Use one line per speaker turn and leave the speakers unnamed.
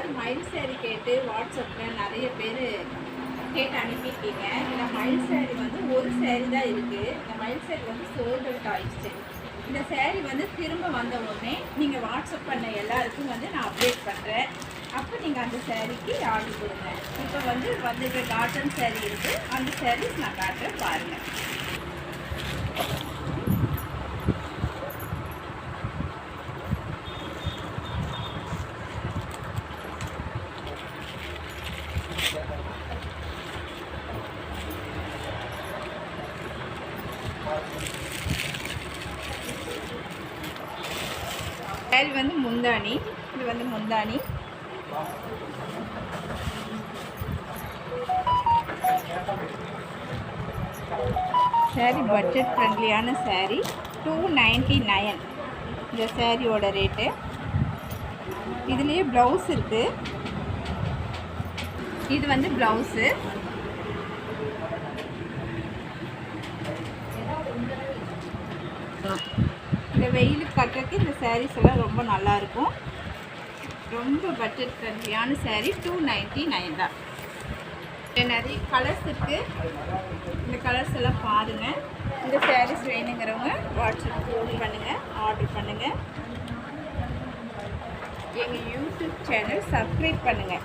அதாவது மயில் சேரீ கேட்டு வாட்ஸ்அப்பில் நிறைய பேர் கேட்டு அனுப்பியிருக்கீங்க. இந்த மயில் சேரீ வந்து ஒரு சேரீ தான் இருக்குது. இந்த மயில் சேரீ வந்து சோல்ட் அவுட் ஆயிடுச்சு. இந்த சேரீ வந்து திரும்ப வந்த உடனே நீங்கள் வாட்ஸ்அப் பண்ண எல்லாருக்கும் வந்து நான் அப்டேட் பண்ணுறேன். அப்போ நீங்கள் அந்த சேரீக்கு ஆர்டர் கொடுங்க. இப்போ வந்து வந்துட்டு காட்டன் சேரீ இருக்குது. அந்த சேரீஸ் நான் காட்டுறேன், பாருங்கள். சேரீ வந்து முந்தானி, இது வந்து முந்தானி. சேரீ பட்ஜெட் ஃப்ரெண்ட்லியான சேரீ, 299 இந்த சேரீயோட ரேட்டு. இதுலேயே ப்ளவுஸ் இருக்குது. இது வந்து ப்ளவுஸு. இந்த வெயிலுக்கு கட்டுறதுக்கு இந்த சாரீஸ் எல்லாம் ரொம்ப நல்லாயிருக்கும். ரொம்ப பட்ஜெட் ஃப்ரெண்ட்லியான சாரீ, 299 தான். நிறைய கலர்ஸ் இருக்குது. இந்த கலர்ஸ் எல்லாம் பாருங்கள். இந்த சாரீஸ் வேணுங்கிறவங்க வாட்ஸ்அப் ஃபோன் பண்ணுங்கள், ஆர்டர் பண்ணுங்கள். எங்கள் யூடியூப் சேனல் சப்ஸ்கிரைப் பண்ணுங்கள்.